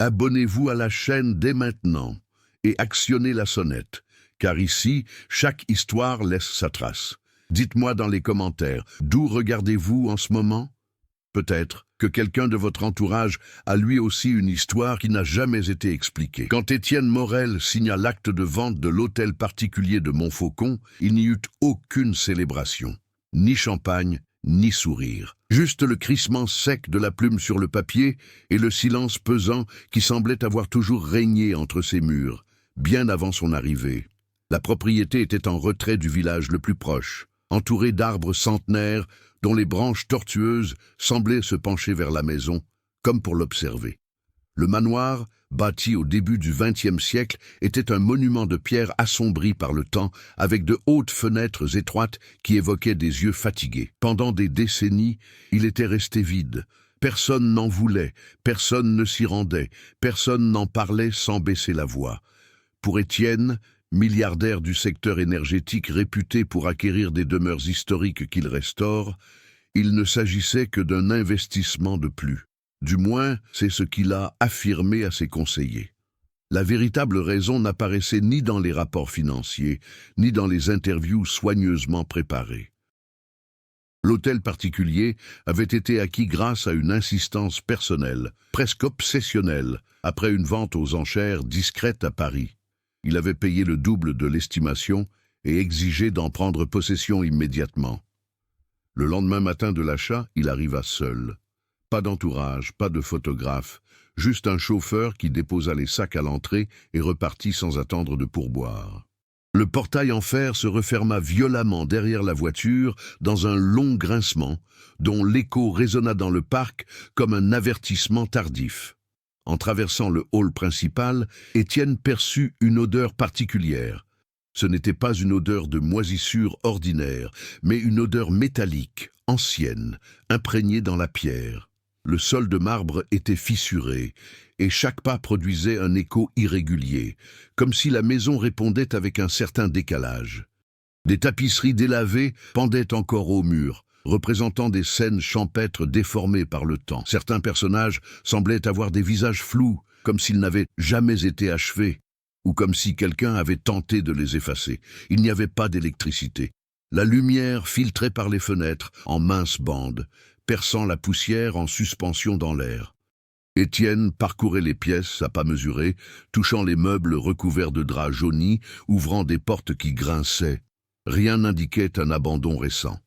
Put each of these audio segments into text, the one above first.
Abonnez-vous à la chaîne dès maintenant et actionnez la sonnette, car ici, chaque histoire laisse sa trace. Dites-moi dans les commentaires, d'où regardez-vous en ce moment? Peut-être que quelqu'un de votre entourage a lui aussi une histoire qui n'a jamais été expliquée. Quand Étienne Morel signa l'acte de vente de l'hôtel particulier de Montfaucon, il n'y eut aucune célébration, ni champagne, ni sourire. Juste le crissement sec de la plume sur le papier et le silence pesant qui semblait avoir toujours régné entre ces murs, bien avant son arrivée. La propriété était en retrait du village le plus proche, entourée d'arbres centenaires dont les branches tortueuses semblaient se pencher vers la maison, comme pour l'observer. Le manoir, bâti au début du XXe siècle, était un monument de pierre assombri par le temps, avec de hautes fenêtres étroites qui évoquaient des yeux fatigués. Pendant des décennies, il était resté vide. Personne n'en voulait, personne ne s'y rendait, personne n'en parlait sans baisser la voix. Pour Étienne, milliardaire du secteur énergétique réputé pour acquérir des demeures historiques qu'il restaure, il ne s'agissait que d'un investissement de plus. Du moins, c'est ce qu'il a affirmé à ses conseillers. La véritable raison n'apparaissait ni dans les rapports financiers, ni dans les interviews soigneusement préparées. L'hôtel particulier avait été acquis grâce à une insistance personnelle, presque obsessionnelle, après une vente aux enchères discrète à Paris. Il avait payé le double de l'estimation et exigé d'en prendre possession immédiatement. Le lendemain matin de l'achat, il arriva seul. Pas d'entourage, pas de photographe, juste un chauffeur qui déposa les sacs à l'entrée et repartit sans attendre de pourboire. Le portail en fer se referma violemment derrière la voiture dans un long grincement, dont l'écho résonna dans le parc comme un avertissement tardif. En traversant le hall principal, Étienne perçut une odeur particulière. Ce n'était pas une odeur de moisissure ordinaire, mais une odeur métallique, ancienne, imprégnée dans la pierre. Le sol de marbre était fissuré, et chaque pas produisait un écho irrégulier, comme si la maison répondait avec un certain décalage. Des tapisseries délavées pendaient encore au mur, représentant des scènes champêtres déformées par le temps. Certains personnages semblaient avoir des visages flous, comme s'ils n'avaient jamais été achevés, ou comme si quelqu'un avait tenté de les effacer. Il n'y avait pas d'électricité. La lumière filtrait par les fenêtres en minces bandes, perçant la poussière en suspension dans l'air. Étienne parcourait les pièces à pas mesurés, touchant les meubles recouverts de draps jaunis, ouvrant des portes qui grinçaient. Rien n'indiquait un abandon récent.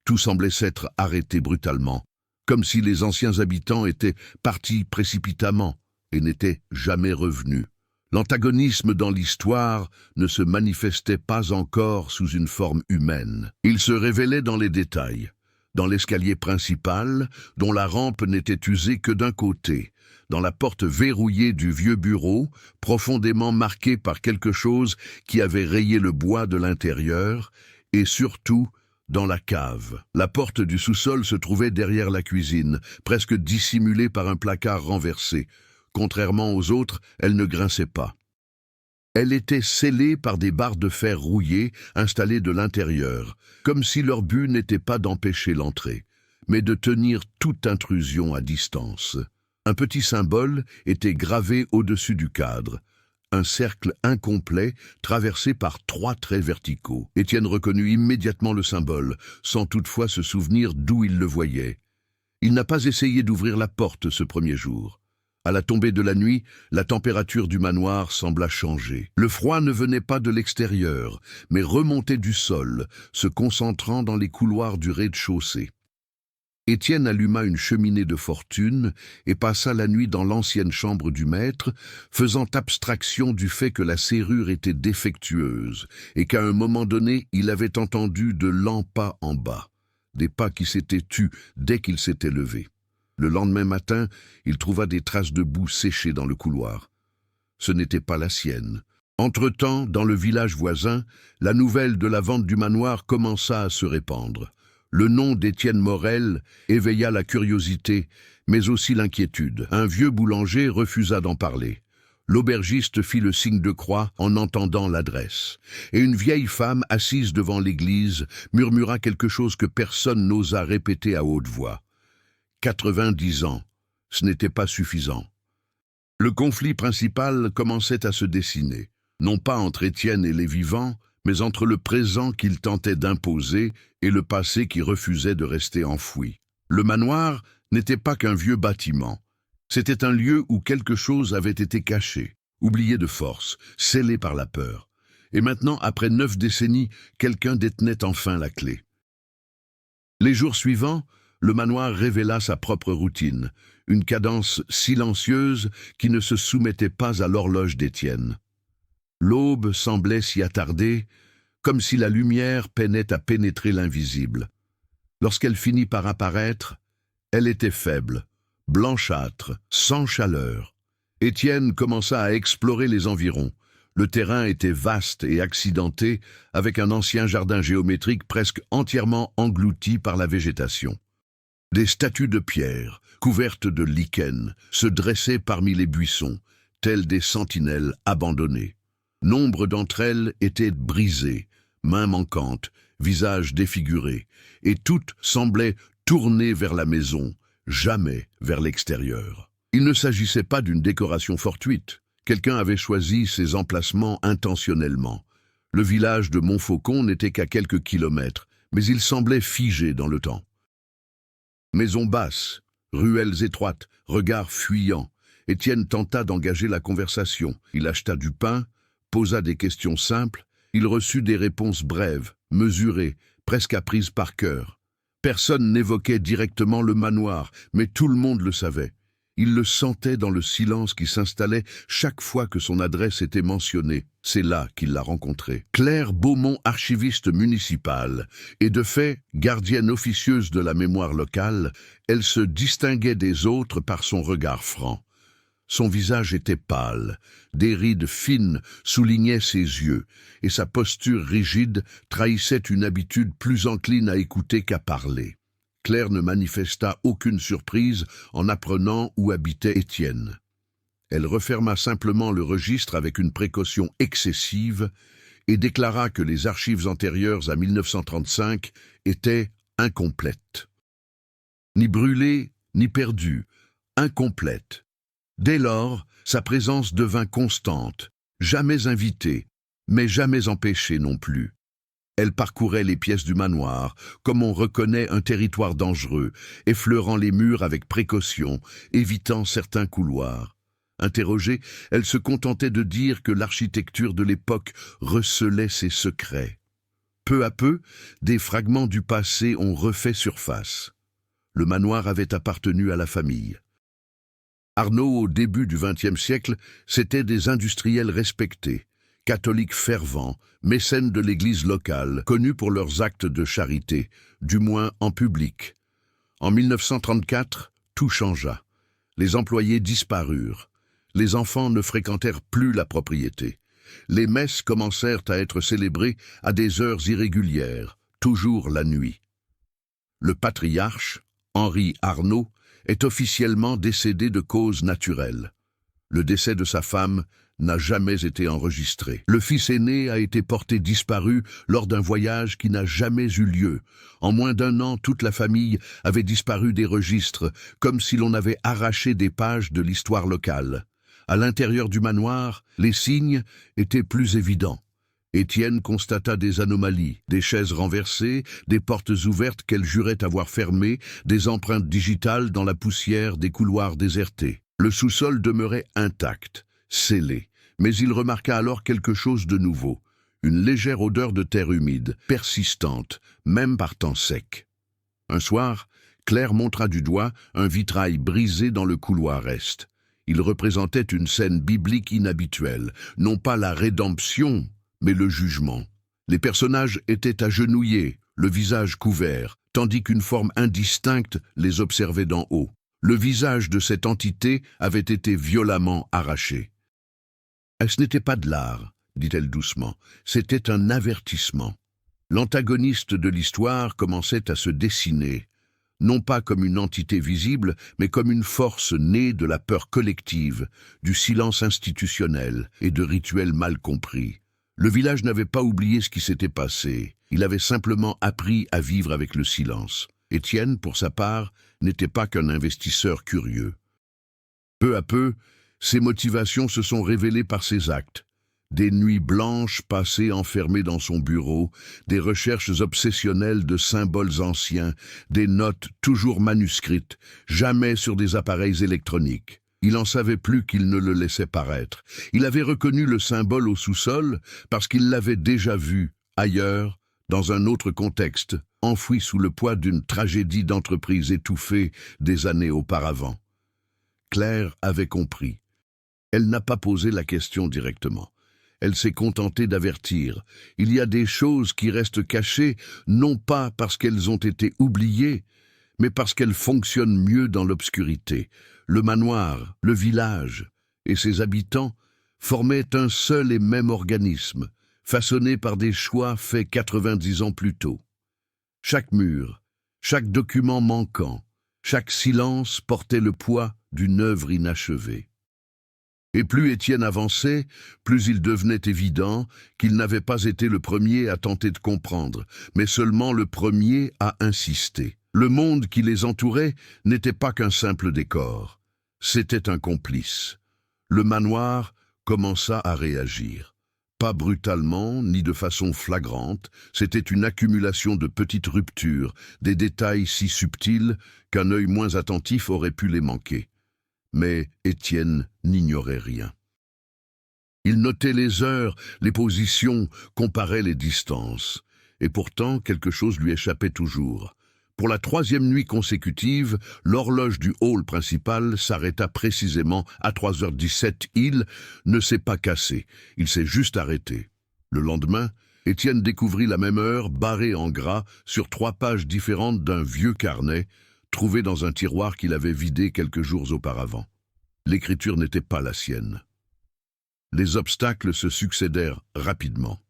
Tout semblait s'être arrêté brutalement, comme si les anciens habitants étaient partis précipitamment et n'étaient jamais revenus. L'antagonisme dans l'histoire ne se manifestait pas encore sous une forme humaine. Il se révélait dans les détails, dans l'escalier principal, dont la rampe n'était usée que d'un côté, dans la porte verrouillée du vieux bureau, profondément marquée par quelque chose qui avait rayé le bois de l'intérieur, et surtout, dans la cave. La porte du sous-sol se trouvait derrière la cuisine, presque dissimulée par un placard renversé. Contrairement aux autres, elle ne grinçait pas. Elle était scellée par des barres de fer rouillées installées de l'intérieur, comme si leur but n'était pas d'empêcher l'entrée, mais de tenir toute intrusion à distance. Un petit symbole était gravé au-dessus du cadre, un cercle incomplet traversé par 3 traits verticaux. Étienne reconnut immédiatement le symbole, sans toutefois se souvenir d'où il le voyait. Il n'a pas essayé d'ouvrir la porte ce premier jour. À la tombée de la nuit, la température du manoir sembla changer. Le froid ne venait pas de l'extérieur, mais remontait du sol, se concentrant dans les couloirs du rez-de-chaussée. Étienne alluma une cheminée de fortune et passa la nuit dans l'ancienne chambre du maître, faisant abstraction du fait que la serrure était défectueuse et qu'à un moment donné, il avait entendu de lents pas en bas, des pas qui s'étaient tus dès qu'il s'était levé. Le lendemain matin, il trouva des traces de boue séchées dans le couloir. Ce n'était pas la sienne. Entre-temps, dans le village voisin, la nouvelle de la vente du manoir commença à se répandre. Le nom d'Étienne Morel éveilla la curiosité, mais aussi l'inquiétude. Un vieux boulanger refusa d'en parler. L'aubergiste fit le signe de croix en entendant l'adresse, et une vieille femme assise devant l'église murmura quelque chose que personne n'osa répéter à haute voix. 90 ans, ce n'était pas suffisant. Le conflit principal commençait à se dessiner, non pas entre Étienne et les vivants, mais entre le présent qu'il tentait d'imposer et le passé qui refusait de rester enfoui. Le manoir n'était pas qu'un vieux bâtiment. C'était un lieu où quelque chose avait été caché, oublié de force, scellé par la peur. Et maintenant, après 9 décennies, quelqu'un détenait enfin la clé. Les jours suivants, le manoir révéla sa propre routine, une cadence silencieuse qui ne se soumettait pas à l'horloge d'Étienne. L'aube semblait s'y attarder, comme si la lumière peinait à pénétrer l'invisible. Lorsqu'elle finit par apparaître, elle était faible, blanchâtre, sans chaleur. Étienne commença à explorer les environs. Le terrain était vaste et accidenté, avec un ancien jardin géométrique presque entièrement englouti par la végétation. Des statues de pierre, couvertes de lichen, se dressaient parmi les buissons, telles des sentinelles abandonnées. Nombre d'entre elles étaient brisées, mains manquantes, visages défigurés, et toutes semblaient tournées vers la maison, jamais vers l'extérieur. Il ne s'agissait pas d'une décoration fortuite. Quelqu'un avait choisi ces emplacements intentionnellement. Le village de Montfaucon n'était qu'à quelques kilomètres, mais il semblait figé dans le temps. Maisons basses, ruelles étroites, regards fuyants. Étienne tenta d'engager la conversation. Il acheta du pain, posa des questions simples. Il reçut des réponses brèves, mesurées, presque apprises par cœur. Personne n'évoquait directement le manoir, mais tout le monde le savait. Il le sentait dans le silence qui s'installait chaque fois que son adresse était mentionnée. C'est là qu'il l'a rencontrée. Claire Beaumont, archiviste municipale, et de fait, gardienne officieuse de la mémoire locale, elle se distinguait des autres par son regard franc. Son visage était pâle, des rides fines soulignaient ses yeux, et sa posture rigide trahissait une habitude plus encline à écouter qu'à parler. Claire ne manifesta aucune surprise en apprenant où habitait Étienne. Elle referma simplement le registre avec une précaution excessive et déclara que les archives antérieures à 1935 étaient incomplètes. Ni brûlées, ni perdues, incomplètes. Dès lors, sa présence devint constante, jamais invitée, mais jamais empêchée non plus. Elle parcourait les pièces du manoir, comme on reconnaît un territoire dangereux, effleurant les murs avec précaution, évitant certains couloirs. Interrogée, elle se contentait de dire que l'architecture de l'époque recelait ses secrets. Peu à peu, des fragments du passé ont refait surface. Le manoir avait appartenu à la famille. Arnaud, au début du XXe siècle, c'étaient des industriels respectés, catholiques fervents, mécènes de l'église locale, connus pour leurs actes de charité, du moins en public. En 1934, tout changea. Les employés disparurent. Les enfants ne fréquentèrent plus la propriété. Les messes commencèrent à être célébrées à des heures irrégulières, toujours la nuit. Le patriarche, Henri Arnaud, est officiellement décédé de cause naturelle. Le décès de sa femme n'a jamais été enregistré. Le fils aîné a été porté disparu lors d'un voyage qui n'a jamais eu lieu. En moins d'1 an, toute la famille avait disparu des registres, comme si l'on avait arraché des pages de l'histoire locale. À l'intérieur du manoir, les signes étaient plus évidents. Étienne constata des anomalies, des chaises renversées, des portes ouvertes qu'elle jurait avoir fermées, des empreintes digitales dans la poussière des couloirs désertés. Le sous-sol demeurait intact, scellé, mais il remarqua alors quelque chose de nouveau, une légère odeur de terre humide, persistante, même par temps sec. Un soir, Claire montra du doigt un vitrail brisé dans le couloir est. Il représentait une scène biblique inhabituelle, non pas la rédemption, mais le jugement. Les personnages étaient agenouillés, le visage couvert, tandis qu'une forme indistincte les observait d'en haut. Le visage de cette entité avait été violemment arraché. « Ce n'était pas de l'art, dit-elle doucement, c'était un avertissement. » L'antagoniste de l'histoire commençait à se dessiner, non pas comme une entité visible, mais comme une force née de la peur collective, du silence institutionnel et de rituels mal compris. Le village n'avait pas oublié ce qui s'était passé, il avait simplement appris à vivre avec le silence. Étienne, pour sa part, n'était pas qu'un investisseur curieux. Peu à peu, Ses motivations se sont révélées par ses actes. Des nuits blanches passées enfermé dans son bureau, des recherches obsessionnelles de symboles anciens, des notes toujours manuscrites, jamais sur des appareils électroniques. Il en savait plus qu'il ne le laissait paraître. Il avait reconnu le symbole au sous-sol parce qu'il l'avait déjà vu, ailleurs, dans un autre contexte, enfoui sous le poids d'une tragédie d'entreprise étouffée des années auparavant. Claire avait compris. Elle n'a pas posé la question directement. Elle s'est contentée d'avertir. Il y a des choses qui restent cachées, non pas parce qu'elles ont été oubliées, mais parce qu'elles fonctionnent mieux dans l'obscurité. Le manoir, le village et ses habitants formaient un seul et même organisme, façonné par des choix faits 90 ans plus tôt. Chaque mur, chaque document manquant, chaque silence portait le poids d'une œuvre inachevée. Et plus Étienne avançait, plus il devenait évident qu'il n'avait pas été le premier à tenter de comprendre, mais seulement le premier à insister. Le monde qui les entourait n'était pas qu'un simple décor, c'était un complice. Le manoir commença à réagir. Pas brutalement, ni de façon flagrante, c'était une accumulation de petites ruptures, des détails si subtils qu'un œil moins attentif aurait pu les manquer. Mais Étienne n'ignorait rien. Il notait les heures, les positions, comparait les distances. Et pourtant, quelque chose lui échappait toujours. Pour la 3e nuit consécutive, l'horloge du hall principal s'arrêta précisément à 3h17. Il ne s'est pas cassé, il s'est juste arrêté. Le lendemain, Étienne découvrit la même heure, barrée en gras, sur 3 pages différentes d'un vieux carnet, trouvé dans un tiroir qu'il avait vidé quelques jours auparavant. L'écriture n'était pas la sienne. Les obstacles se succédèrent rapidement.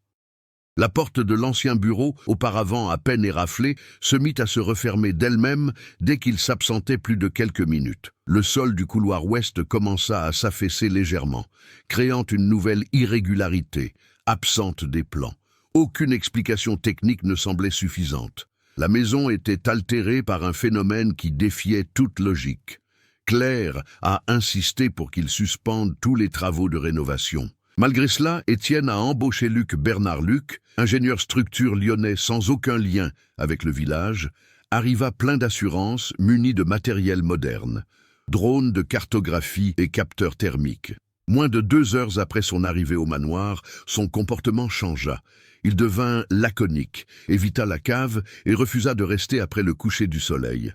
La porte de l'ancien bureau, auparavant à peine éraflée, se mit à se refermer d'elle-même dès qu'il s'absentait plus de quelques minutes. Le sol du couloir ouest commença à s'affaisser légèrement, créant une nouvelle irrégularité, absente des plans. Aucune explication technique ne semblait suffisante. La maison était altérée par un phénomène qui défiait toute logique. Claire a insisté pour qu'il suspende tous les travaux de rénovation. Malgré cela, Étienne a embauché Bernard Luc, ingénieur structure lyonnais sans aucun lien avec le village, arriva plein d'assurance, muni de matériel moderne, drones de cartographie et capteurs thermiques. Moins de 2 heures après son arrivée au manoir, son comportement changea. Il devint laconique, évita la cave et refusa de rester après le coucher du soleil.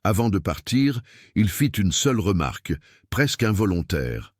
Avant de partir, il fit une seule remarque, presque involontaire.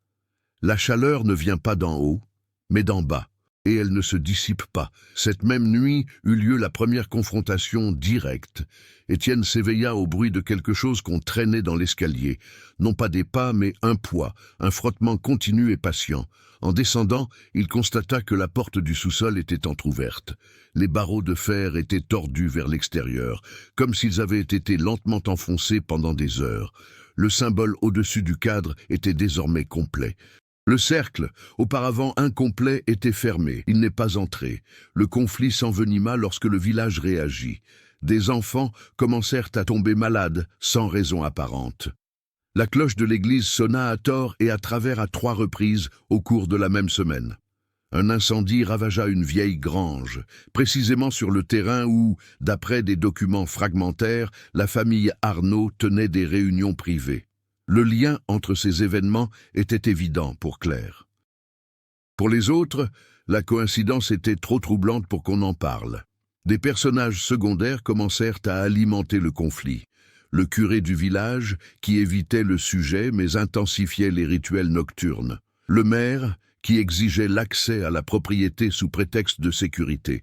La chaleur ne vient pas d'en haut, mais d'en bas, et elle ne se dissipe pas. Cette même nuit eut lieu la première confrontation directe. Étienne s'éveilla au bruit de quelque chose qu'on traînait dans l'escalier. Non pas des pas, mais un poids, un frottement continu et patient. En descendant, il constata que la porte du sous-sol était entr'ouverte. Les barreaux de fer étaient tordus vers l'extérieur, comme s'ils avaient été lentement enfoncés pendant des heures. Le symbole au-dessus du cadre était désormais complet. Le cercle, auparavant incomplet, était fermé. Il n'est pas entré. Le conflit s'envenima lorsque le village réagit. Des enfants commencèrent à tomber malades, sans raison apparente. La cloche de l'église sonna à tort et à travers à 3 reprises au cours de la même semaine. Un incendie ravagea une vieille grange, précisément sur le terrain où, d'après des documents fragmentaires, la famille Arnaud tenait des réunions privées. Le lien entre ces événements était évident pour Claire. Pour les autres, la coïncidence était trop troublante pour qu'on en parle. Des personnages secondaires commencèrent à alimenter le conflit. Le curé du village, qui évitait le sujet mais intensifiait les rituels nocturnes. Le maire, qui exigeait l'accès à la propriété sous prétexte de sécurité.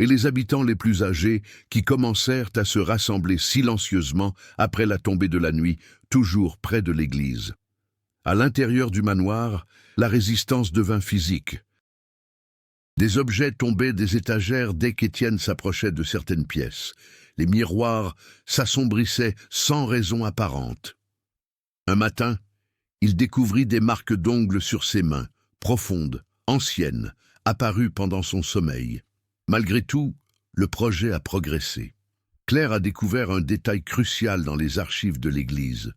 Et les habitants les plus âgés, qui commencèrent à se rassembler silencieusement après la tombée de la nuit, toujours près de l'église. À l'intérieur du manoir, la résistance devint physique. Des objets tombaient des étagères dès qu'Étienne s'approchait de certaines pièces. Les miroirs s'assombrissaient sans raison apparente. Un matin, il découvrit des marques d'ongles sur ses mains, profondes, anciennes, apparues pendant son sommeil. Malgré tout, le projet a progressé. Claire a découvert un détail crucial dans les archives de l'église.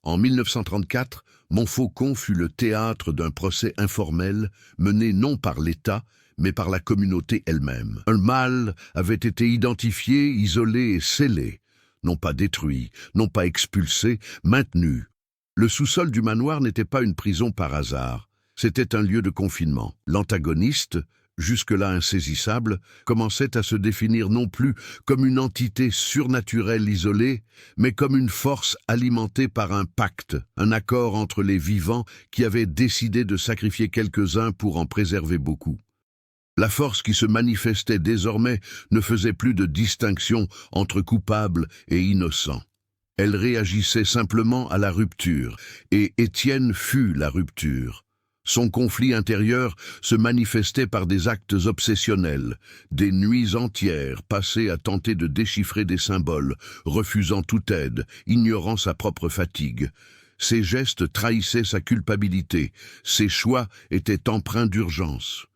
En 1934, Montfaucon fut le théâtre d'un procès informel mené non par l'État, mais par la communauté elle-même. Un mal avait été identifié, isolé et scellé, non pas détruit, non pas expulsé, maintenu. Le sous-sol du manoir n'était pas une prison par hasard, c'était un lieu de confinement. L'antagoniste, jusque-là insaisissable, commençait à se définir non plus comme une entité surnaturelle isolée, mais comme une force alimentée par un pacte, un accord entre les vivants qui avaient décidé de sacrifier quelques-uns pour en préserver beaucoup. La force qui se manifestait désormais ne faisait plus de distinction entre coupables et innocents. Elle réagissait simplement à la rupture, et Étienne fut la rupture. Son conflit intérieur se manifestait par des actes obsessionnels, des nuits entières passées à tenter de déchiffrer des symboles, refusant toute aide, ignorant sa propre fatigue. Ses gestes trahissaient sa culpabilité, ses choix étaient empreints d'urgence.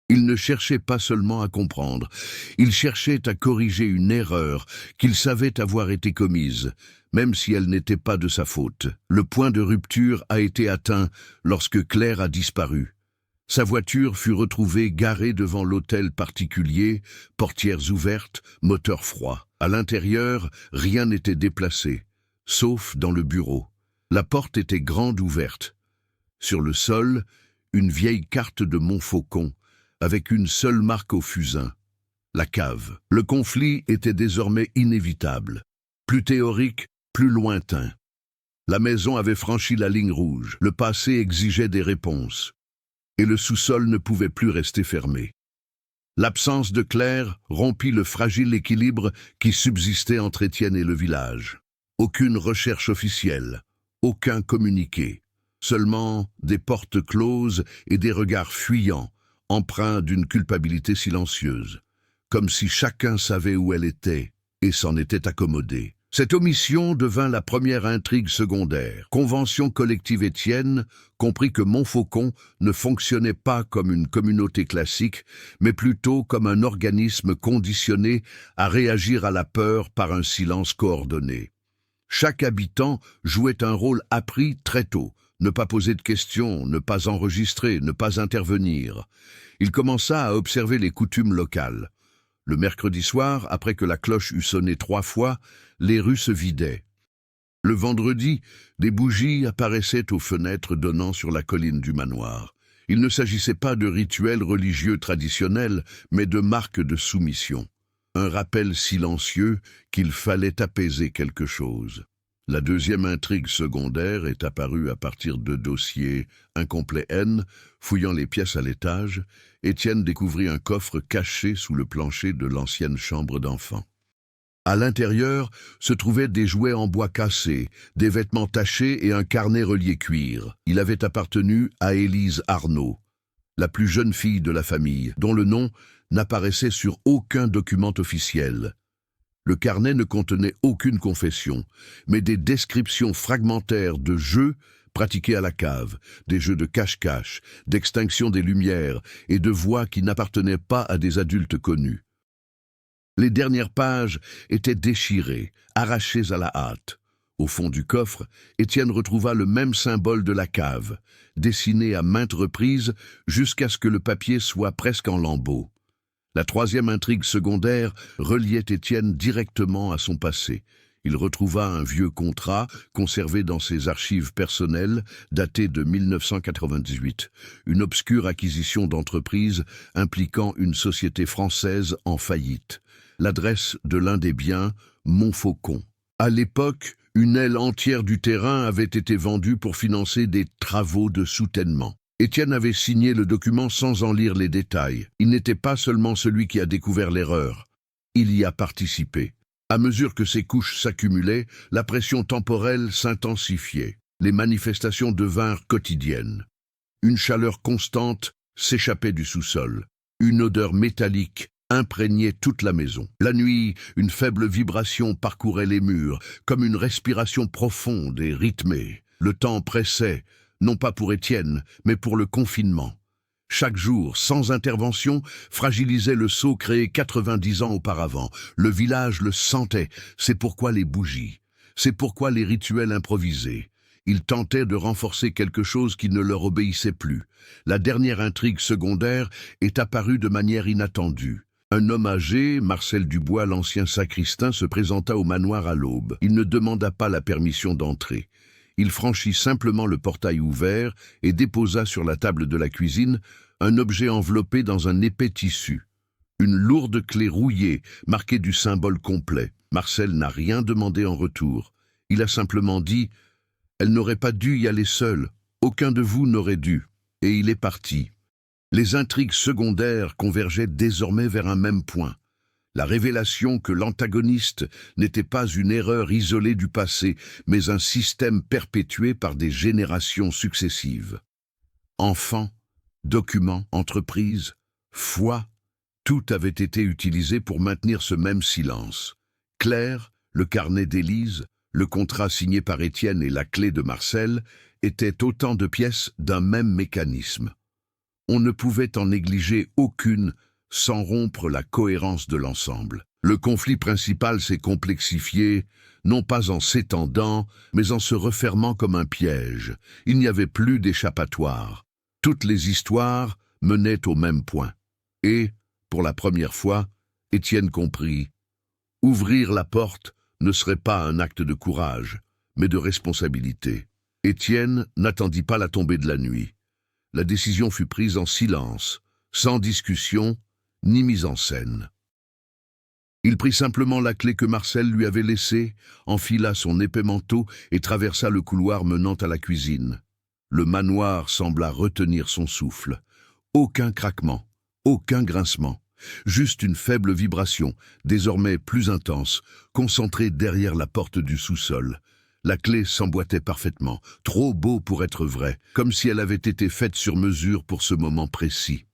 Il ne cherchait pas seulement à comprendre, il cherchait à corriger une erreur qu'il savait avoir été commise, même si elle n'était pas de sa faute. Le point de rupture a été atteint lorsque Claire a disparu. Sa voiture fut retrouvée garée devant l'hôtel particulier, portières ouvertes, moteur froid. À l'intérieur, rien n'était déplacé, sauf dans le bureau. La porte était grande ouverte. Sur le sol, une vieille carte de Montfaucon, avec une seule marque au fusain, la cave. Le conflit était désormais inévitable, plus théorique, plus lointain. La maison avait franchi la ligne rouge, le passé exigeait des réponses, et le sous-sol ne pouvait plus rester fermé. L'absence de Claire rompit le fragile équilibre qui subsistait entre Étienne et le village. Aucune recherche officielle, aucun communiqué, seulement des portes closes et des regards fuyants, empreint d'une culpabilité silencieuse, comme si chacun savait où elle était et s'en était accommodé. Cette omission devint la première intrigue secondaire. Convention collective Étienne comprit que Montfaucon ne fonctionnait pas comme une communauté classique, mais plutôt comme un organisme conditionné à réagir à la peur par un silence coordonné. Chaque habitant jouait un rôle appris très tôt. Ne pas poser de questions, ne pas enregistrer, ne pas intervenir. Il commença à observer les coutumes locales. Le mercredi soir, après que la cloche eut sonné 3 fois, les rues se vidaient. Le vendredi, des bougies apparaissaient aux fenêtres donnant sur la colline du manoir. Il ne s'agissait pas de rituels religieux traditionnels, mais de marques de soumission. Un rappel silencieux qu'il fallait apaiser quelque chose. La deuxième intrigue secondaire est apparue à partir de dossiers incomplets N. Fouillant les pièces à l'étage, Étienne découvrit un coffre caché sous le plancher de l'ancienne chambre d'enfant. À l'intérieur se trouvaient des jouets en bois cassé, des vêtements tachés et un carnet relié cuir. Il avait appartenu à Élise Arnaud, la plus jeune fille de la famille, dont le nom n'apparaissait sur aucun document officiel. Le carnet ne contenait aucune confession, mais des descriptions fragmentaires de jeux pratiqués à la cave, des jeux de cache-cache, d'extinction des lumières et de voix qui n'appartenaient pas à des adultes connus. Les dernières pages étaient déchirées, arrachées à la hâte. Au fond du coffre, Étienne retrouva le même symbole de la cave, dessiné à maintes reprises jusqu'à ce que le papier soit presque en lambeaux. La troisième intrigue secondaire reliait Étienne directement à son passé. Il retrouva un vieux contrat conservé dans ses archives personnelles, daté de 1998, une obscure acquisition d'entreprise impliquant une société française en faillite. L'adresse de l'un des biens, Montfaucon. À l'époque, une aile entière du terrain avait été vendue pour financer des travaux de soutènement. Étienne avait signé le document sans en lire les détails. Il n'était pas seulement celui qui a découvert l'erreur. Il y a participé. À mesure que ces couches s'accumulaient, la pression temporelle s'intensifiait. Les manifestations devinrent quotidiennes. Une chaleur constante s'échappait du sous-sol. Une odeur métallique imprégnait toute la maison. La nuit, une faible vibration parcourait les murs, comme une respiration profonde et rythmée. Le temps pressait, non pas pour Étienne, mais pour le confinement. Chaque jour, sans intervention, fragilisait le sceau créé 90 ans auparavant. Le village le sentait, c'est pourquoi les bougies. C'est pourquoi les rituels improvisés. Ils tentaient de renforcer quelque chose qui ne leur obéissait plus. La dernière intrigue secondaire est apparue de manière inattendue. Un homme âgé, Marcel Dubois, l'ancien sacristain, se présenta au manoir à l'aube. Il ne demanda pas la permission d'entrer. Il franchit simplement le portail ouvert et déposa sur la table de la cuisine un objet enveloppé dans un épais tissu. Une lourde clé rouillée, marquée du symbole complet. Marcel n'a rien demandé en retour. Il a simplement dit « Elle n'aurait pas dû y aller seule. Aucun de vous n'aurait dû. » Et il est parti. Les intrigues secondaires convergeaient désormais vers un même point. La révélation que l'antagoniste n'était pas une erreur isolée du passé, mais un système perpétué par des générations successives. Enfants, documents, entreprises, foi, tout avait été utilisé pour maintenir ce même silence. Claire, le carnet d'Élise, le contrat signé par Étienne et la clé de Marcel étaient autant de pièces d'un même mécanisme. On ne pouvait en négliger aucune sans rompre la cohérence de l'ensemble. Le conflit principal s'est complexifié, non pas en s'étendant, mais en se refermant comme un piège. Il n'y avait plus d'échappatoire. Toutes les histoires menaient au même point. Et, pour la première fois, Étienne comprit. Ouvrir la porte ne serait pas un acte de courage, mais de responsabilité. Étienne n'attendit pas la tombée de la nuit. La décision fut prise en silence, sans discussion, ni mise en scène. Il prit simplement la clé que Marcel lui avait laissée, enfila son épais manteau et traversa le couloir menant à la cuisine. Le manoir sembla retenir son souffle. Aucun craquement, aucun grincement, juste une faible vibration, désormais plus intense, concentrée derrière la porte du sous-sol. La clé s'emboîtait parfaitement, trop beau pour être vrai, comme si elle avait été faite sur mesure pour ce moment précis.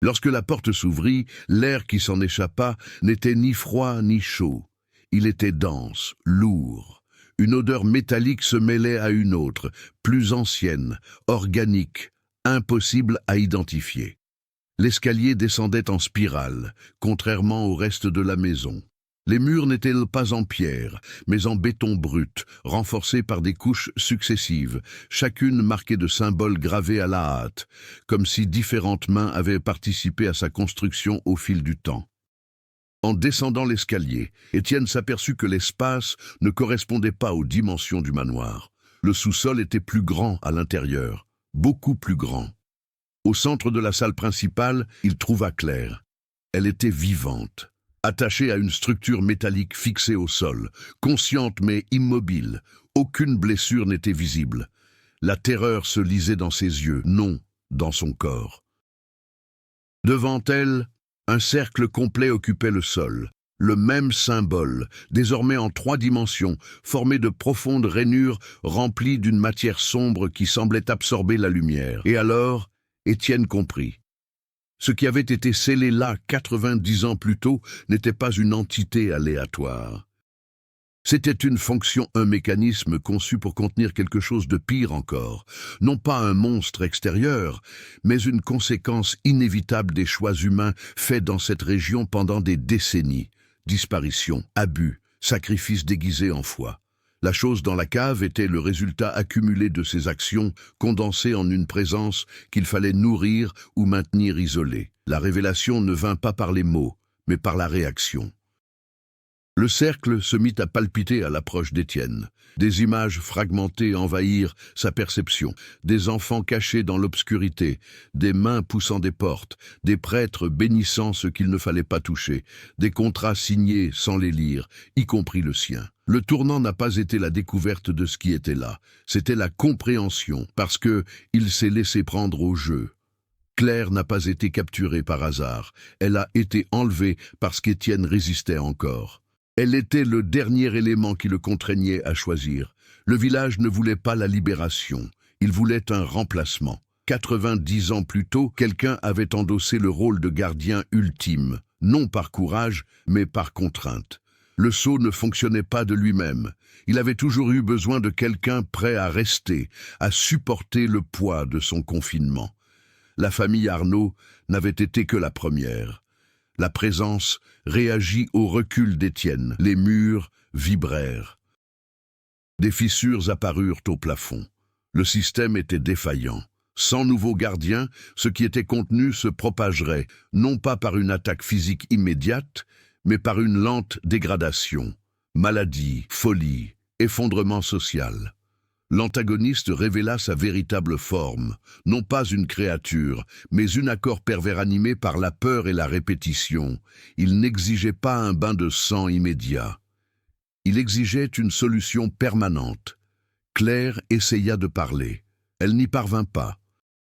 Lorsque la porte s'ouvrit, l'air qui s'en échappa n'était ni froid ni chaud. Il était dense, lourd. Une odeur métallique se mêlait à une autre, plus ancienne, organique, impossible à identifier. L'escalier descendait en spirale, contrairement au reste de la maison. Les murs n'étaient pas en pierre, mais en béton brut, renforcés par des couches successives, chacune marquée de symboles gravés à la hâte, comme si différentes mains avaient participé à sa construction au fil du temps. En descendant l'escalier, Étienne s'aperçut que l'espace ne correspondait pas aux dimensions du manoir. Le sous-sol était plus grand à l'intérieur, beaucoup plus grand. Au centre de la salle principale, il trouva Claire. Elle était vivante. Attachée à une structure métallique fixée au sol, consciente mais immobile, aucune blessure n'était visible. La terreur se lisait dans ses yeux, non dans son corps. Devant elle, un cercle complet occupait le sol, le même symbole, désormais en 3 dimensions, formé de profondes rainures remplies d'une matière sombre qui semblait absorber la lumière. Et alors, Étienne comprit. Ce qui avait été scellé là 90 ans plus tôt n'était pas une entité aléatoire. C'était une fonction, un mécanisme conçu pour contenir quelque chose de pire encore, non pas un monstre extérieur, mais une conséquence inévitable des choix humains faits dans cette région pendant des décennies. Disparition, abus, sacrifices déguisés en foi. La chose dans la cave était le résultat accumulé de ces actions, condensées en une présence qu'il fallait nourrir ou maintenir isolée. La révélation ne vint pas par les mots, mais par la réaction. Le cercle se mit à palpiter à l'approche d'Étienne. Des images fragmentées envahirent sa perception. Des enfants cachés dans l'obscurité, des mains poussant des portes, des prêtres bénissant ce qu'il ne fallait pas toucher, des contrats signés sans les lire, y compris le sien. Le tournant n'a pas été la découverte de ce qui était là, c'était la compréhension, parce que il s'est laissé prendre au jeu. Claire n'a pas été capturée par hasard, elle a été enlevée parce qu'Étienne résistait encore. Elle était le dernier élément qui le contraignait à choisir. Le village ne voulait pas la libération, il voulait un remplacement. 90 ans plus tôt, quelqu'un avait endossé le rôle de gardien ultime, non par courage, mais par contrainte. Le sceau ne fonctionnait pas de lui-même. Il avait toujours eu besoin de quelqu'un prêt à rester, à supporter le poids de son confinement. La famille Arnaud n'avait été que la première. La présence réagit au recul d'Étienne. Les murs vibrèrent. Des fissures apparurent au plafond. Le système était défaillant. Sans nouveaux gardiens, ce qui était contenu se propagerait, non pas par une attaque physique immédiate, mais par une lente dégradation. Maladie, folie, effondrement social. L'antagoniste révéla sa véritable forme, non pas une créature, mais un accord pervers animé par la peur et la répétition. Il n'exigeait pas un bain de sang immédiat. Il exigeait une solution permanente. Claire essaya de parler. Elle n'y parvint pas.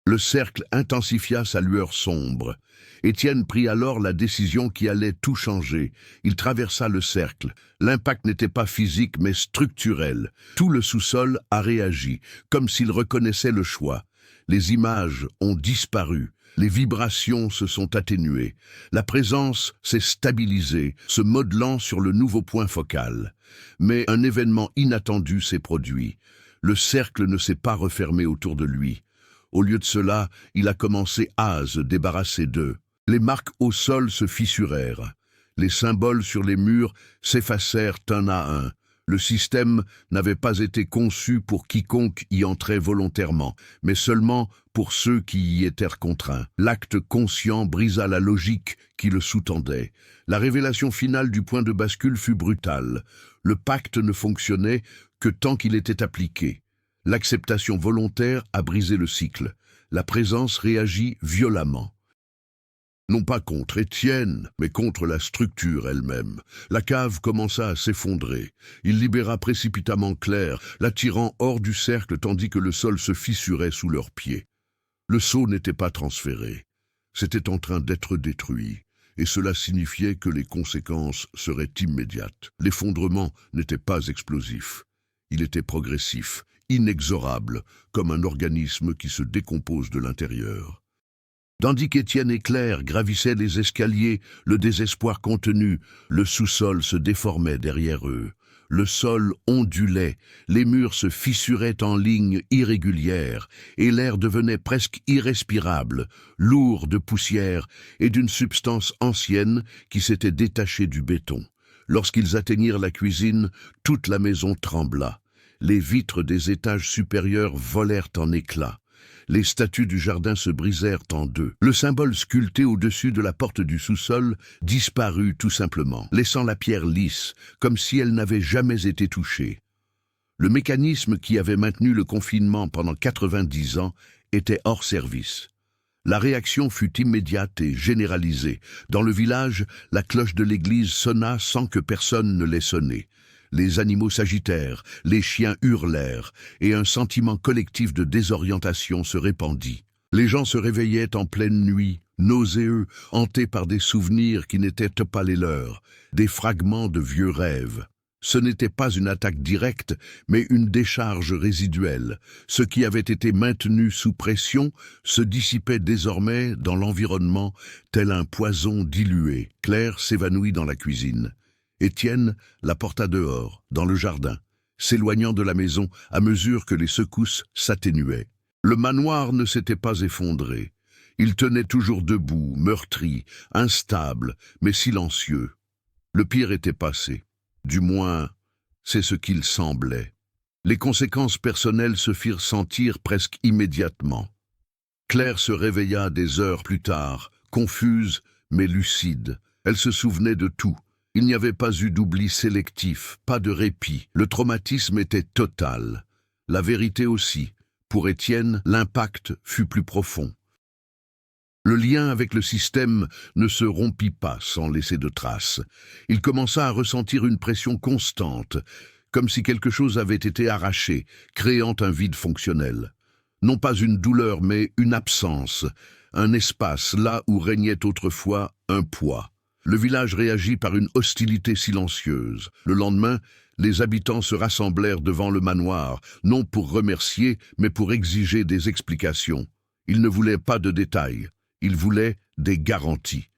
Le cercle intensifia sa lueur sombre. Étienne prit alors la décision qui allait tout changer. Il traversa le cercle. L'impact n'était pas physique mais structurel. Tout le sous-sol a réagi, comme s'il reconnaissait le choix. Les images ont disparu. Les vibrations se sont atténuées. La présence s'est stabilisée, se modelant sur le nouveau point focal. Mais un événement inattendu s'est produit. Le cercle ne s'est pas refermé autour de lui. Au lieu de cela, il a commencé à se débarrasser d'eux. Les marques au sol se fissurèrent. Les symboles sur les murs s'effacèrent un à un. Le système n'avait pas été conçu pour quiconque y entrait volontairement, mais seulement pour ceux qui y étaient contraints. L'acte conscient brisa la logique qui le sous-tendait. La révélation finale du point de bascule fut brutale. Le pacte ne fonctionnait que tant qu'il était appliqué. L'acceptation volontaire a brisé le cycle. La présence réagit violemment. Non pas contre Étienne, mais contre la structure elle-même. La cave commença à s'effondrer. Il libéra précipitamment Claire, l'attirant hors du cercle tandis que le sol se fissurait sous leurs pieds. Le sceau n'était pas transféré. C'était en train d'être détruit. Et cela signifiait que les conséquences seraient immédiates. L'effondrement n'était pas explosif. Il était progressif, inexorable, comme un organisme qui se décompose de l'intérieur. Tandis qu'Étienne et Claire gravissaient les escaliers, le désespoir contenu, le sous-sol se déformait derrière eux. Le sol ondulait, les murs se fissuraient en lignes irrégulières, et l'air devenait presque irrespirable, lourd de poussière et d'une substance ancienne qui s'était détachée du béton. Lorsqu'ils atteignirent la cuisine, toute la maison trembla. Les vitres des étages supérieurs volèrent en éclats. Les statues du jardin se brisèrent en deux. Le symbole sculpté au-dessus de la porte du sous-sol disparut tout simplement, laissant la pierre lisse, comme si elle n'avait jamais été touchée. Le mécanisme qui avait maintenu le confinement pendant 90 ans était hors service. La réaction fut immédiate et généralisée. Dans le village, la cloche de l'église sonna sans que personne ne l'ait sonnée. Les animaux s'agitèrent, les chiens hurlèrent, et un sentiment collectif de désorientation se répandit. Les gens se réveillaient en pleine nuit, nauséeux, hantés par des souvenirs qui n'étaient pas les leurs, des fragments de vieux rêves. Ce n'était pas une attaque directe, mais une décharge résiduelle. Ce qui avait été maintenu sous pression se dissipait désormais dans l'environnement, tel un poison dilué. Claire s'évanouit dans la cuisine. Étienne la porta dehors, dans le jardin, s'éloignant de la maison à mesure que les secousses s'atténuaient. Le manoir ne s'était pas effondré. Il tenait toujours debout, meurtri, instable, mais silencieux. Le pire était passé. Du moins, c'est ce qu'il semblait. Les conséquences personnelles se firent sentir presque immédiatement. Claire se réveilla des heures plus tard, confuse mais lucide. Elle se souvenait de tout. Il n'y avait pas eu d'oubli sélectif, pas de répit. Le traumatisme était total. La vérité aussi. Pour Étienne, l'impact fut plus profond. Le lien avec le système ne se rompit pas sans laisser de traces. Il commença à ressentir une pression constante, comme si quelque chose avait été arraché, créant un vide fonctionnel. Non pas une douleur, mais une absence, un espace là où régnait autrefois un poids. Le village réagit par une hostilité silencieuse. Le lendemain, les habitants se rassemblèrent devant le manoir, non pour remercier, mais pour exiger des explications. Ils ne voulaient pas de détails, ils voulaient des garanties.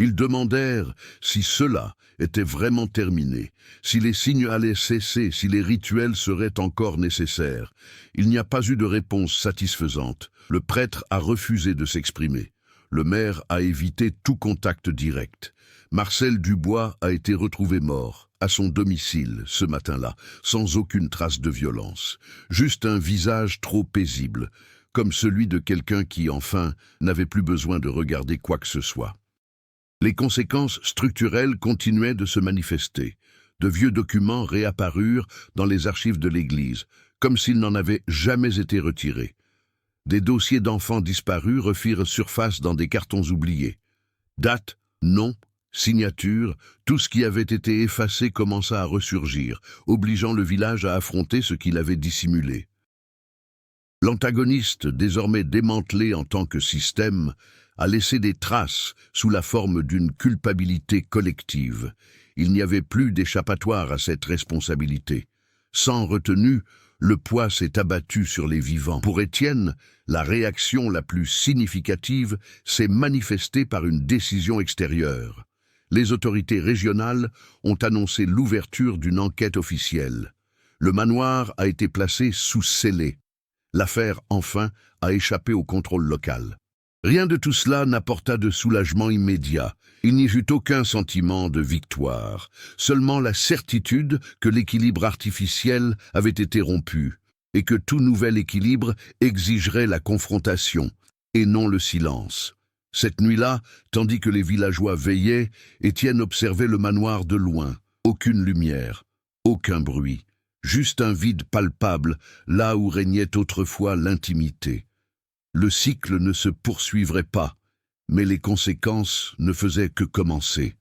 Ils demandèrent si cela était vraiment terminé, si les signes allaient cesser, si les rituels seraient encore nécessaires. Il n'y a pas eu de réponse satisfaisante. Le prêtre a refusé de s'exprimer. Le maire a évité tout contact direct. Marcel Dubois a été retrouvé mort, à son domicile, ce matin-là, sans aucune trace de violence. Juste un visage trop paisible, comme celui de quelqu'un qui, enfin, n'avait plus besoin de regarder quoi que ce soit. Les conséquences structurelles continuaient de se manifester. De vieux documents réapparurent dans les archives de l'Église, comme s'ils n'en avaient jamais été retirés. Des dossiers d'enfants disparus refirent surface dans des cartons oubliés. Dates, noms, signatures, tout ce qui avait été effacé commença à ressurgir, obligeant le village à affronter ce qu'il avait dissimulé. L'antagoniste, désormais démantelé en tant que système, a laissé des traces sous la forme d'une culpabilité collective. Il n'y avait plus d'échappatoire à cette responsabilité. Sans retenue, le poids s'est abattu sur les vivants. Pour Étienne, la réaction la plus significative s'est manifestée par une décision extérieure. Les autorités régionales ont annoncé l'ouverture d'une enquête officielle. Le manoir a été placé sous scellé. L'affaire, enfin, a échappé au contrôle local. Rien de tout cela n'apporta de soulagement immédiat. Il n'y eut aucun sentiment de victoire, seulement la certitude que l'équilibre artificiel avait été rompu et que tout nouvel équilibre exigerait la confrontation et non le silence. Cette nuit-là, tandis que les villageois veillaient, Étienne observait le manoir de loin. Aucune lumière, aucun bruit, juste un vide palpable là où régnait autrefois l'intimité. Le cycle ne se poursuivrait pas, mais les conséquences ne faisaient que commencer.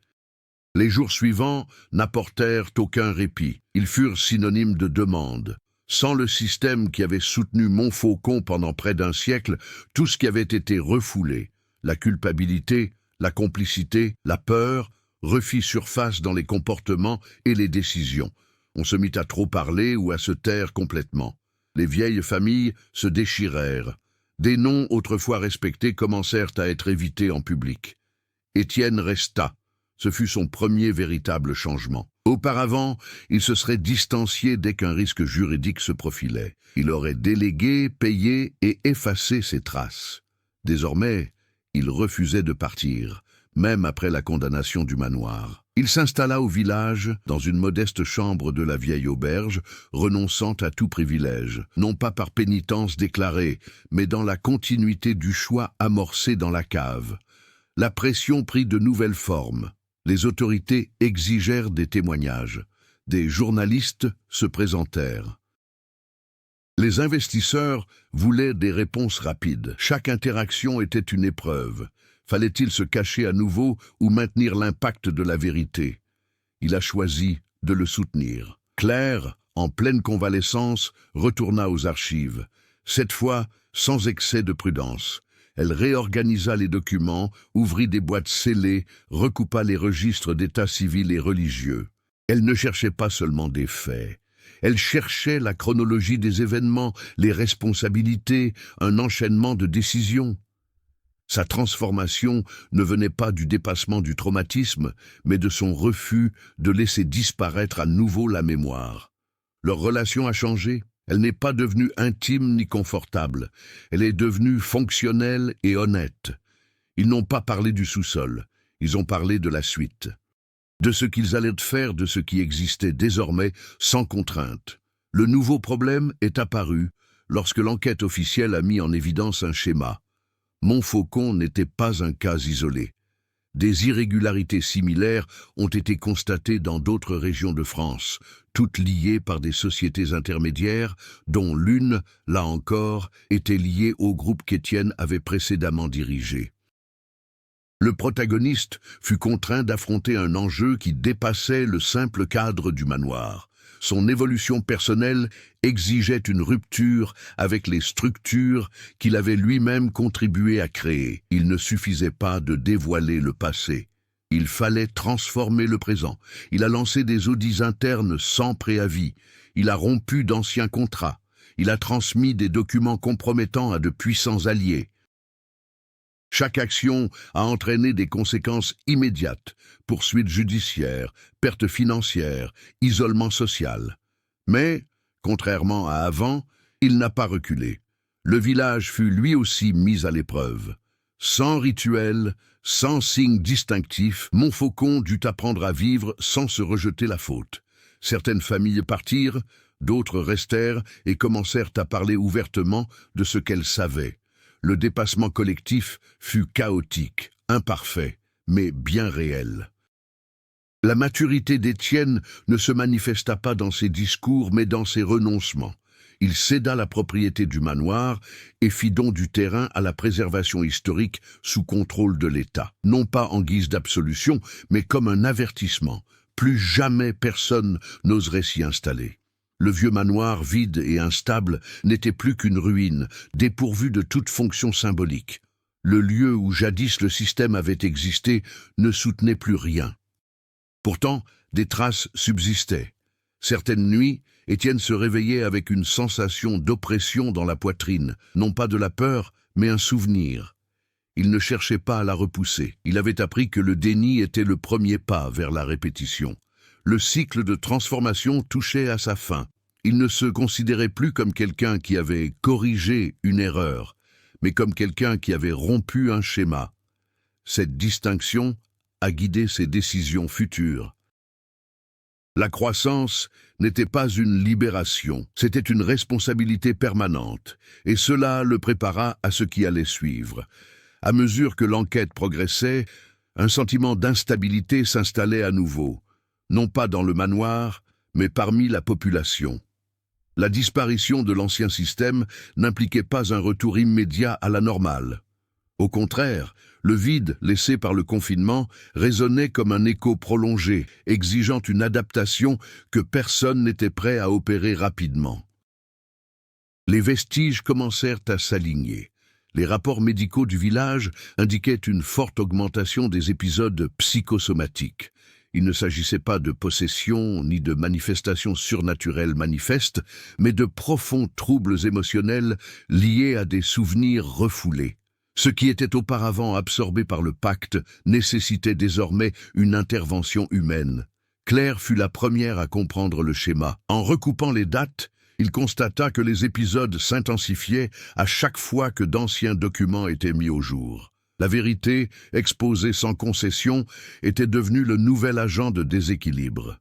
Les jours suivants n'apportèrent aucun répit. Ils furent synonymes de demande. Sans le système qui avait soutenu Montfaucon pendant près d'un siècle, tout ce qui avait été refoulé, la culpabilité, la complicité, la peur, refit surface dans les comportements et les décisions. On se mit à trop parler ou à se taire complètement. Les vieilles familles se déchirèrent. Des noms autrefois respectés commencèrent à être évités en public. Étienne resta. Ce fut son premier véritable changement. Auparavant, il se serait distancié dès qu'un risque juridique se profilait. Il aurait délégué, payé et effacé ses traces. Désormais, il refusait de partir, même après la condamnation du manoir. Il s'installa au village, dans une modeste chambre de la vieille auberge, renonçant à tout privilège, non pas par pénitence déclarée, mais dans la continuité du choix amorcé dans la cave. La pression prit de nouvelles formes. Les autorités exigèrent des témoignages. Des journalistes se présentèrent. Les investisseurs voulaient des réponses rapides. Chaque interaction était une épreuve. Fallait-il se cacher à nouveau ou maintenir l'impact de la vérité? Il a choisi de le soutenir. Claire, en pleine convalescence, retourna aux archives. Cette fois, sans excès de prudence. Elle réorganisa les documents, ouvrit des boîtes scellées, recoupa les registres d'état civil et religieux. Elle ne cherchait pas seulement des faits. Elle cherchait la chronologie des événements, les responsabilités, un enchaînement de décisions. Sa transformation ne venait pas du dépassement du traumatisme, mais de son refus de laisser disparaître à nouveau la mémoire. Leur relation a changé. Elle n'est pas devenue intime ni confortable. Elle est devenue fonctionnelle et honnête. Ils n'ont pas parlé du sous-sol. Ils ont parlé de la suite. De ce qu'ils allaient faire, de ce qui existait désormais sans contrainte. Le nouveau problème est apparu lorsque l'enquête officielle a mis en évidence un schéma. Montfaucon n'était pas un cas isolé. Des irrégularités similaires ont été constatées dans d'autres régions de France, toutes liées par des sociétés intermédiaires, dont l'une, là encore, était liée au groupe qu'Étienne avait précédemment dirigé. Le protagoniste fut contraint d'affronter un enjeu qui dépassait le simple cadre du manoir. Son évolution personnelle exigeait une rupture avec les structures qu'il avait lui-même contribué à créer. Il ne suffisait pas de dévoiler le passé. Il fallait transformer le présent. Il a lancé des audits internes sans préavis. Il a rompu d'anciens contrats. Il a transmis des documents compromettants à de puissants alliés. Chaque action a entraîné des conséquences immédiates, poursuites judiciaires, pertes financières, isolement social. Mais, contrairement à avant, il n'a pas reculé. Le village fut lui aussi mis à l'épreuve. Sans rituel, sans signe distinctif, Montfaucon dut apprendre à vivre sans se rejeter la faute. Certaines familles partirent, d'autres restèrent et commencèrent à parler ouvertement de ce qu'elles savaient. Le dépassement collectif fut chaotique, imparfait, mais bien réel. La maturité d'Étienne ne se manifesta pas dans ses discours, mais dans ses renoncements. Il céda la propriété du manoir et fit don du terrain à la préservation historique sous contrôle de l'État. Non pas en guise d'absolution, mais comme un avertissement. Plus jamais personne n'oserait s'y installer. Le vieux manoir, vide et instable, n'était plus qu'une ruine, dépourvue de toute fonction symbolique. Le lieu où jadis le système avait existé ne soutenait plus rien. Pourtant, des traces subsistaient. Certaines nuits, Étienne se réveillait avec une sensation d'oppression dans la poitrine, non pas de la peur, mais un souvenir. Il ne cherchait pas à la repousser. Il avait appris que le déni était le premier pas vers la répétition. Le cycle de transformation touchait à sa fin. Il ne se considérait plus comme quelqu'un qui avait corrigé une erreur, mais comme quelqu'un qui avait rompu un schéma. Cette distinction a guidé ses décisions futures. La croissance n'était pas une libération, c'était une responsabilité permanente, et cela le prépara à ce qui allait suivre. À mesure que l'enquête progressait, un sentiment d'instabilité s'installait à nouveau, non pas dans le manoir, mais parmi la population. La disparition de l'ancien système n'impliquait pas un retour immédiat à la normale. Au contraire, le vide laissé par le confinement résonnait comme un écho prolongé, exigeant une adaptation que personne n'était prêt à opérer rapidement. Les vestiges commencèrent à s'aligner. Les rapports médicaux du village indiquaient une forte augmentation des épisodes psychosomatiques. Il ne s'agissait pas de possession ni de manifestations surnaturelles manifestes, mais de profonds troubles émotionnels liés à des souvenirs refoulés. Ce qui était auparavant absorbé par le pacte nécessitait désormais une intervention humaine. Claire fut la première à comprendre le schéma. En recoupant les dates, il constata que les épisodes s'intensifiaient à chaque fois que d'anciens documents étaient mis au jour. La vérité, exposée sans concession, était devenue le nouvel agent de déséquilibre.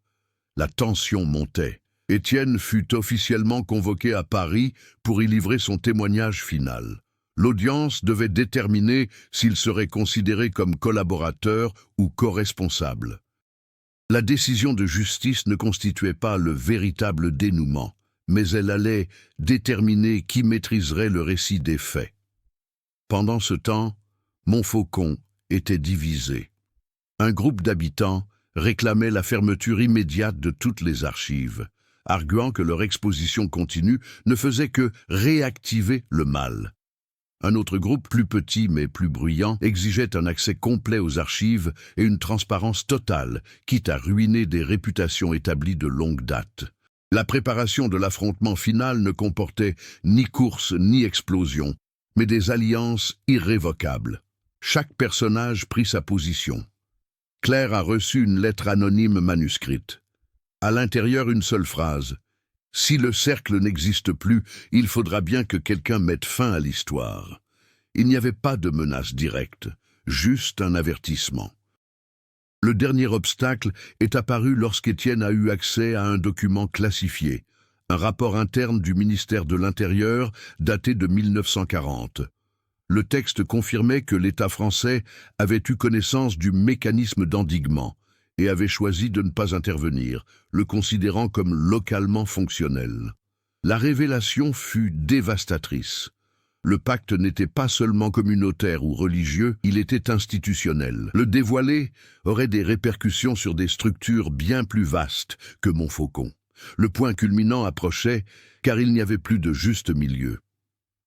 La tension montait. Étienne fut officiellement convoqué à Paris pour y livrer son témoignage final. L'audience devait déterminer s'il serait considéré comme collaborateur ou co-responsable. La décision de justice ne constituait pas le véritable dénouement, mais elle allait déterminer qui maîtriserait le récit des faits. Pendant ce temps, Montfaucon était divisé. Un groupe d'habitants réclamait la fermeture immédiate de toutes les archives, arguant que leur exposition continue ne faisait que réactiver le mal. Un autre groupe, plus petit mais plus bruyant, exigeait un accès complet aux archives et une transparence totale, quitte à ruiner des réputations établies de longue date. La préparation de l'affrontement final ne comportait ni course ni explosion, mais des alliances irrévocables. Chaque personnage prit sa position. Claire a reçu une lettre anonyme manuscrite. À l'intérieur, une seule phrase. « Si le cercle n'existe plus, il faudra bien que quelqu'un mette fin à l'histoire. » Il n'y avait pas de menace directe, juste un avertissement. Le dernier obstacle est apparu lorsqu'Étienne a eu accès à un document classifié, un rapport interne du ministère de l'Intérieur daté de 1940. Le texte confirmait que l'État français avait eu connaissance du mécanisme d'endiguement et avait choisi de ne pas intervenir, le considérant comme localement fonctionnel. La révélation fut dévastatrice. Le pacte n'était pas seulement communautaire ou religieux, il était institutionnel. Le dévoiler aurait des répercussions sur des structures bien plus vastes que Montfaucon. Le point culminant approchait, car il n'y avait plus de juste milieu.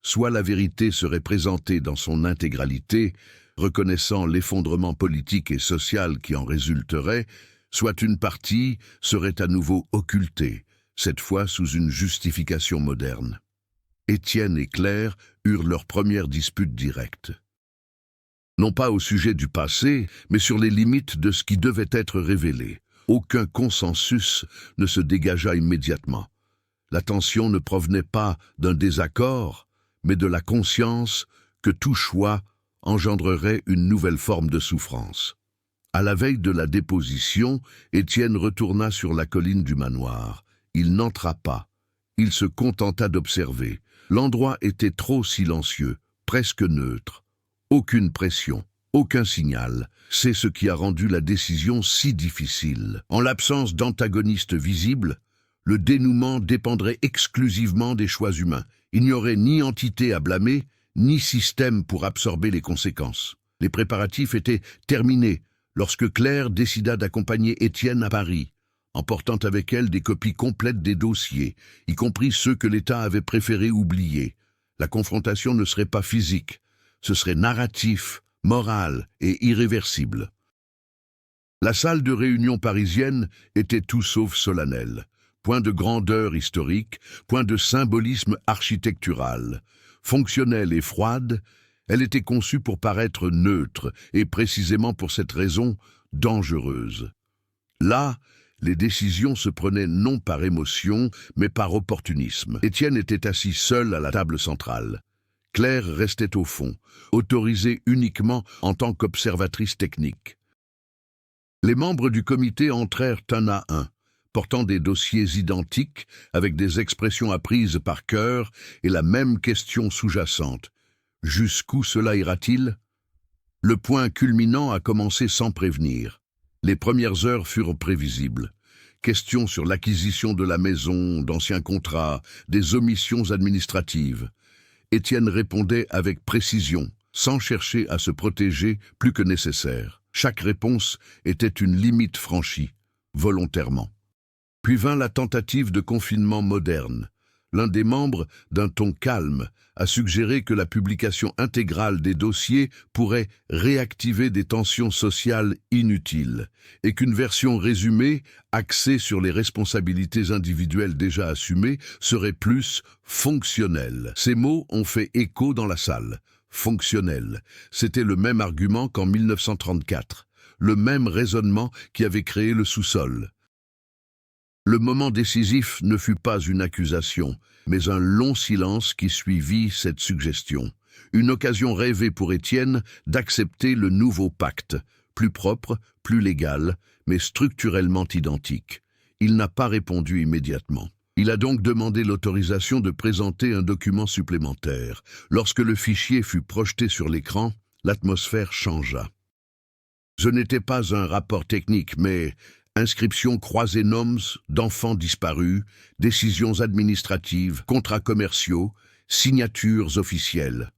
Soit la vérité serait présentée dans son intégralité, reconnaissant l'effondrement politique et social qui en résulterait, soit une partie serait à nouveau occultée, cette fois sous une justification moderne. Étienne et Claire eurent leur première dispute directe. Non pas au sujet du passé, mais sur les limites de ce qui devait être révélé. Aucun consensus ne se dégagea immédiatement. La tension ne provenait pas d'un désaccord, mais de la conscience que tout choix engendrerait une nouvelle forme de souffrance. À la veille de la déposition, Étienne retourna sur la colline du manoir. Il n'entra pas. Il se contenta d'observer. L'endroit était trop silencieux, presque neutre. Aucune pression, aucun signal. C'est ce qui a rendu la décision si difficile. En l'absence d'antagonistes visibles, le dénouement dépendrait exclusivement des choix humains. Il n'y aurait ni entité à blâmer, ni système pour absorber les conséquences. Les préparatifs étaient terminés lorsque Claire décida d'accompagner Étienne à Paris, emportant avec elle des copies complètes des dossiers, y compris ceux que l'État avait préféré oublier. La confrontation ne serait pas physique, ce serait narratif, moral et irréversible. La salle de réunion parisienne était tout sauf solennelle. Point de grandeur historique, point de symbolisme architectural. Fonctionnelle et froide, elle était conçue pour paraître neutre et précisément pour cette raison dangereuse. Là, les décisions se prenaient non par émotion, mais par opportunisme. Étienne était assis seul à la table centrale. Claire restait au fond, autorisée uniquement en tant qu'observatrice technique. Les membres du comité entrèrent un à un, portant des dossiers identiques, avec des expressions apprises par cœur et la même question sous-jacente. Jusqu'où cela ira-t-il? Le point culminant a commencé sans prévenir. Les premières heures furent prévisibles. Questions sur l'acquisition de la maison, d'anciens contrats, des omissions administratives. Étienne répondait avec précision, sans chercher à se protéger plus que nécessaire. Chaque réponse était une limite franchie, volontairement. Puis vint la tentative de confinement moderne. L'un des membres, d'un ton calme, a suggéré que la publication intégrale des dossiers pourrait réactiver des tensions sociales inutiles et qu'une version résumée, axée sur les responsabilités individuelles déjà assumées, serait plus fonctionnelle. Ces mots ont fait écho dans la salle. Fonctionnelle. C'était le même argument qu'en 1934, le même raisonnement qui avait créé le sous-sol. Le moment décisif ne fut pas une accusation, mais un long silence qui suivit cette suggestion. Une occasion rêvée pour Étienne d'accepter le nouveau pacte, plus propre, plus légal, mais structurellement identique. Il n'a pas répondu immédiatement. Il a donc demandé l'autorisation de présenter un document supplémentaire. Lorsque le fichier fut projeté sur l'écran, l'atmosphère changea. Ce n'était pas un rapport technique, mais inscriptions croisées noms d'enfants disparus, décisions administratives, contrats commerciaux, signatures officielles.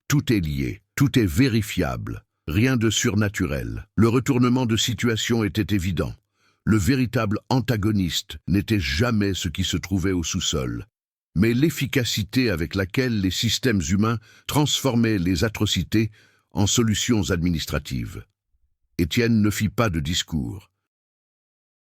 Tout est lié, tout est vérifiable, rien de surnaturel. Le retournement de situation était évident. Le véritable antagoniste n'était jamais ce qui se trouvait au sous-sol, mais l'efficacité avec laquelle les systèmes humains transformaient les atrocités en solutions administratives. Étienne ne fit pas de discours.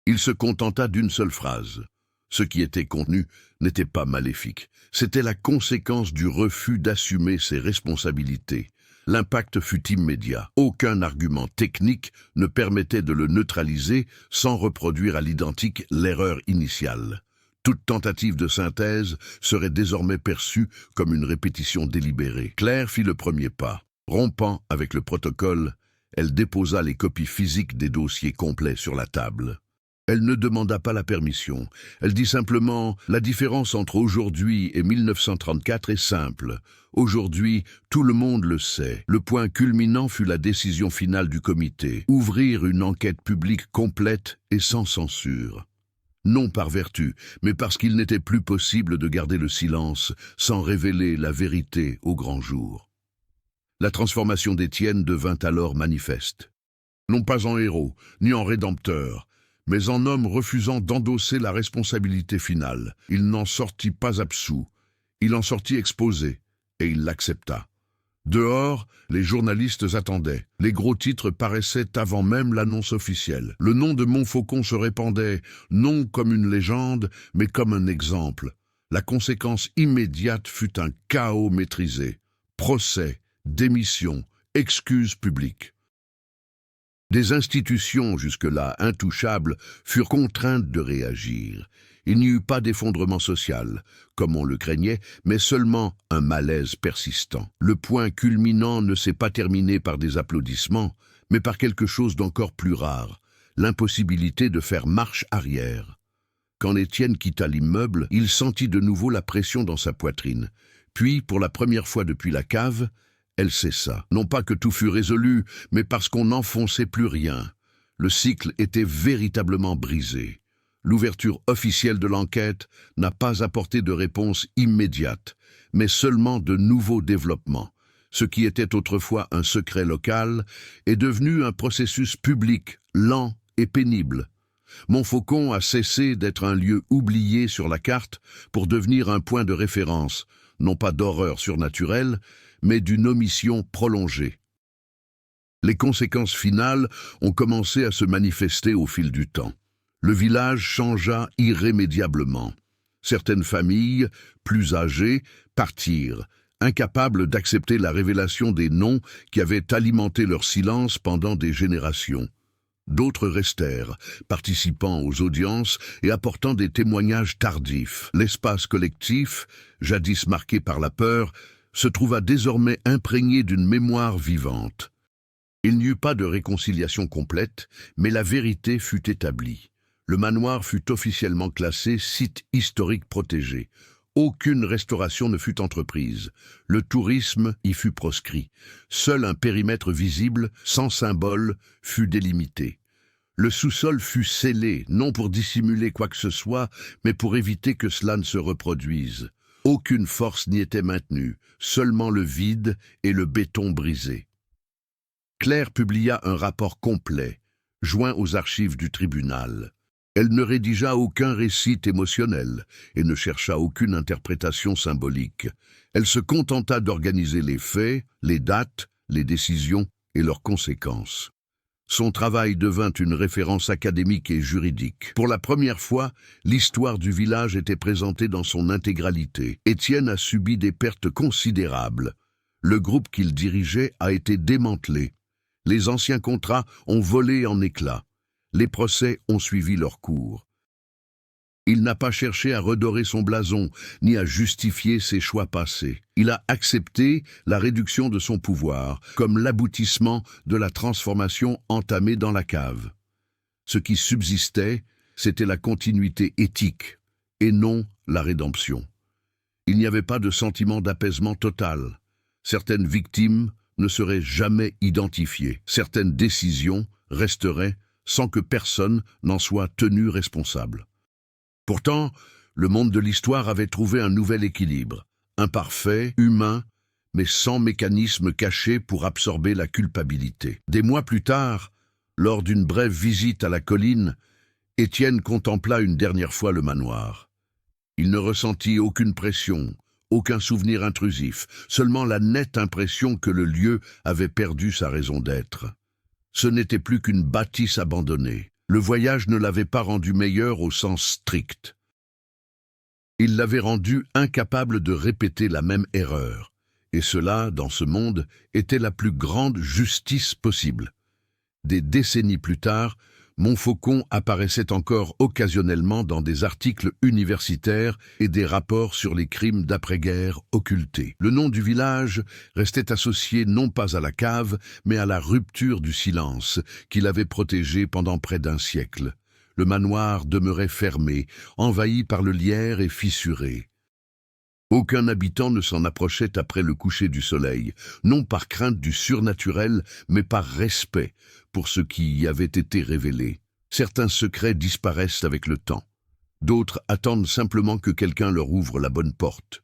Il se contenta d'une seule phrase. Ce qui était contenu n'était pas maléfique. C'était la conséquence du refus d'assumer ses responsabilités. L'impact fut immédiat. Aucun argument technique ne permettait de le neutraliser sans reproduire à l'identique l'erreur initiale. Toute tentative de synthèse serait désormais perçue comme une répétition délibérée. Claire fit le premier pas. Rompant avec le protocole, elle déposa les copies physiques des dossiers complets sur la table. Elle ne demanda pas la permission. Elle dit simplement « La différence entre aujourd'hui et 1934 est simple. Aujourd'hui, tout le monde le sait. Le point culminant fut la décision finale du comité. Ouvrir une enquête publique complète et sans censure. Non par vertu, mais parce qu'il n'était plus possible de garder le silence sans révéler la vérité au grand jour. » La transformation d'Étienne devint alors manifeste. Non pas en héros, ni en rédempteur, mais en homme refusant d'endosser la responsabilité finale. Il n'en sortit pas absous, il en sortit exposé, et il l'accepta. Dehors, les journalistes attendaient. Les gros titres paraissaient avant même l'annonce officielle. Le nom de Montfaucon se répandait, non comme une légende, mais comme un exemple. La conséquence immédiate fut un chaos maîtrisé. Procès, démission, excuses publiques. Des institutions jusque-là intouchables furent contraintes de réagir. Il n'y eut pas d'effondrement social, comme on le craignait, mais seulement un malaise persistant. Le point culminant ne s'est pas terminé par des applaudissements, mais par quelque chose d'encore plus rare, l'impossibilité de faire marche arrière. Quand Étienne quitta l'immeuble, il sentit de nouveau la pression dans sa poitrine. Puis, pour la première fois depuis la cave, elle cessa. Non pas que tout fût résolu, mais parce qu'on n'enfonçait plus rien. Le cycle était véritablement brisé. L'ouverture officielle de l'enquête n'a pas apporté de réponse immédiate, mais seulement de nouveaux développements. Ce qui était autrefois un secret local est devenu un processus public, lent et pénible. Montfaucon a cessé d'être un lieu oublié sur la carte pour devenir un point de référence, non pas d'horreur surnaturelle, mais d'une omission prolongée. Les conséquences finales ont commencé à se manifester au fil du temps. Le village changea irrémédiablement. Certaines familles, plus âgées, partirent, incapables d'accepter la révélation des noms qui avaient alimenté leur silence pendant des générations. D'autres restèrent, participant aux audiences et apportant des témoignages tardifs. L'espace collectif, jadis marqué par la peur, se trouva désormais imprégné d'une mémoire vivante. Il n'y eut pas de réconciliation complète, mais la vérité fut établie. Le manoir fut officiellement classé site historique protégé. Aucune restauration ne fut entreprise. Le tourisme y fut proscrit. Seul un périmètre visible, sans symbole, fut délimité. Le sous-sol fut scellé, non pour dissimuler quoi que ce soit, mais pour éviter que cela ne se reproduise. Aucune force n'y était maintenue, seulement le vide et le béton brisé. Claire publia un rapport complet, joint aux archives du tribunal. Elle ne rédigea aucun récit émotionnel et ne chercha aucune interprétation symbolique. Elle se contenta d'organiser les faits, les dates, les décisions et leurs conséquences. Son travail devint une référence académique et juridique. Pour la première fois, l'histoire du village était présentée dans son intégralité. Étienne a subi des pertes considérables. Le groupe qu'il dirigeait a été démantelé. Les anciens contrats ont volé en éclats. Les procès ont suivi leur cours. Il n'a pas cherché à redorer son blason, ni à justifier ses choix passés. Il a accepté la réduction de son pouvoir, comme l'aboutissement de la transformation entamée dans la cave. Ce qui subsistait, c'était la continuité éthique, et non la rédemption. Il n'y avait pas de sentiment d'apaisement total. Certaines victimes ne seraient jamais identifiées. Certaines décisions resteraient sans que personne n'en soit tenu responsable. Pourtant, le monde de l'histoire avait trouvé un nouvel équilibre, imparfait, humain, mais sans mécanisme caché pour absorber la culpabilité. Des mois plus tard, lors d'une brève visite à la colline, Étienne contempla une dernière fois le manoir. Il ne ressentit aucune pression, aucun souvenir intrusif, seulement la nette impression que le lieu avait perdu sa raison d'être. Ce n'était plus qu'une bâtisse abandonnée. Le voyage ne l'avait pas rendu meilleur au sens strict. Il l'avait rendu incapable de répéter la même erreur. Et cela, dans ce monde, était la plus grande justice possible. Des décennies plus tard, Montfaucon apparaissait encore occasionnellement dans des articles universitaires et des rapports sur les crimes d'après-guerre occultés. Le nom du village restait associé non pas à la cave, mais à la rupture du silence qu'il avait protégé pendant près d'un siècle. Le manoir demeurait fermé, envahi par le lierre et fissuré. Aucun habitant ne s'en approchait après le coucher du soleil, non par crainte du surnaturel, mais par respect pour ce qui y avait été révélé. Certains secrets disparaissent avec le temps. D'autres attendent simplement que quelqu'un leur ouvre la bonne porte.